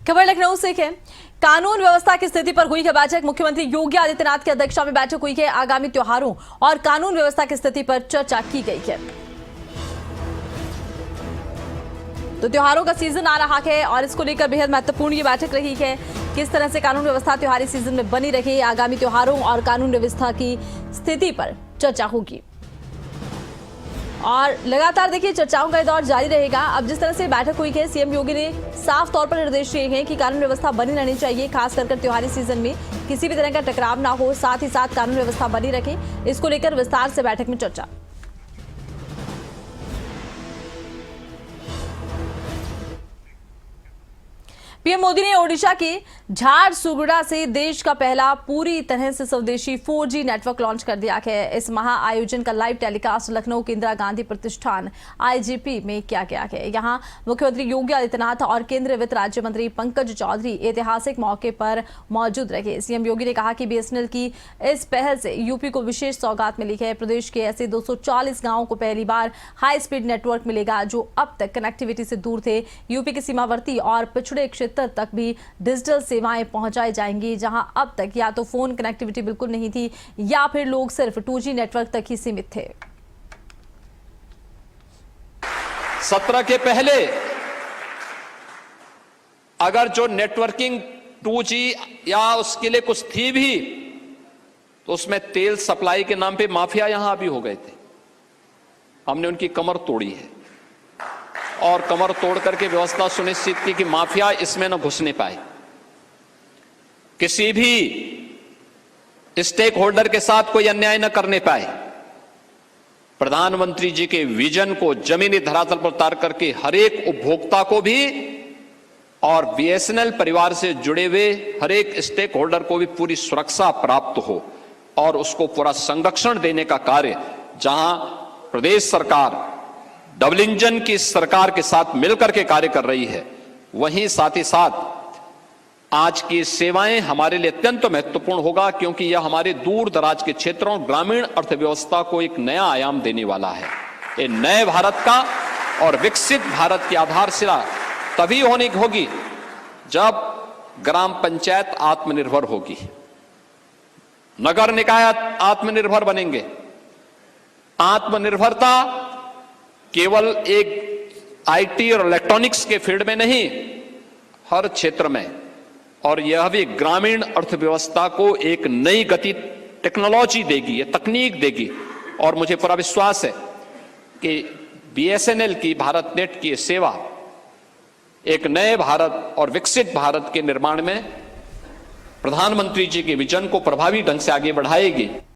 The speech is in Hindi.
खबर लखनऊ से है। कानून व्यवस्था की स्थिति पर हुई है बैठक। मुख्यमंत्री योगी आदित्यनाथ की अध्यक्षता में बैठक हुई है। आगामी त्योहारों और कानून व्यवस्था की स्थिति पर चर्चा की गई है। तो त्योहारों का सीजन आ रहा है और इसको लेकर बेहद महत्वपूर्ण ये बैठक रही है। किस तरह से कानून व्यवस्था त्योहारी सीजन में बनी रही, आगामी त्योहारों और कानून व्यवस्था की स्थिति पर चर्चा होगी और लगातार देखिए चर्चाओं का दौर जारी रहेगा। अब जिस तरह से बैठक हुई है, सीएम योगी ने साफ तौर पर निर्देश दिए हैं कि कानून व्यवस्था बनी रहनी चाहिए, खासकर त्योहारी सीजन में किसी भी तरह का टकराव ना हो, साथ ही साथ कानून व्यवस्था बनी रखे। इसको लेकर विस्तार से बैठक में चर्चा। पीएम मोदी ने ओडिशा के झारसुगुड़ा से देश का पहला पूरी तरह से स्वदेशी 4G नेटवर्क लॉन्च कर दिया है। इस महा आयोजन का लाइव टेलीकास्ट लखनऊ के इंदिरा गांधी प्रतिष्ठान IGP में किया गया है। यहां मुख्यमंत्री योगी आदित्यनाथ और केंद्रीय वित्त राज्य मंत्री पंकज चौधरी ऐतिहासिक मौके पर मौजूद रहे। सीएम योगी ने कहा कि BSNL की इस पहल से यूपी को विशेष सौगात मिली है। प्रदेश के ऐसे 240 गाँवों को पहली बार हाई स्पीड नेटवर्क मिलेगा जो अब तक कनेक्टिविटी से दूर थे। यूपी के सीमावर्ती और पिछड़े क्षेत्र तक भी डिजिटल सेवाएं पहुंचाई जाएंगी, जहां अब तक या तो फोन कनेक्टिविटी बिल्कुल नहीं थी या फिर लोग सिर्फ 2G नेटवर्क तक ही सीमित थे। 17 के पहले अगर जो नेटवर्किंग 2G या उसके लिए कुछ थी भी तो उसमें तेल सप्लाई के नाम पे माफिया यहां भी हो गए थे। हमने उनकी कमर तोड़ी है और कमर तोड़ करके व्यवस्था सुनिश्चित की कि माफिया इसमें न घुसने पाए। किसी भी स्टेक होल्डर के साथ कोई अन्याय न करने पाए। प्रधानमंत्री जी के विजन को जमीनी धरातल पर उतार करके हर एक उपभोक्ता को भी और BSNL परिवार से जुड़े हुए हर एक स्टेक होल्डर को भी पूरी सुरक्षा प्राप्त हो और उसको पूरा संरक्षण देने का कार्य जहां प्रदेश सरकार डबल इंजन की सरकार के साथ मिलकर के कार्य कर रही है, वहीं साथ ही साथ आज की सेवाएं हमारे लिए अत्यंत महत्वपूर्ण होगा, क्योंकि यह हमारे दूर दराज के क्षेत्रों ग्रामीण अर्थव्यवस्था को एक नया आयाम देने वाला है। ये नए भारत का और विकसित भारत की आधारशिला तभी होनी होगी जब ग्राम पंचायत आत्मनिर्भर होगी, नगर निकाय आत्मनिर्भर बनेंगे। आत्मनिर्भरता केवल एक IT और इलेक्ट्रॉनिक्स के फील्ड में नहीं, हर क्षेत्र में, और यह भी ग्रामीण अर्थव्यवस्था को एक नई गति टेक्नोलॉजी देगी, ये तकनीक देगी। और मुझे पूरा विश्वास है कि BSNL की भारत नेट की सेवा एक नए भारत और विकसित भारत के निर्माण में प्रधानमंत्री जी के विजन को प्रभावी ढंग से आगे बढ़ाएगी।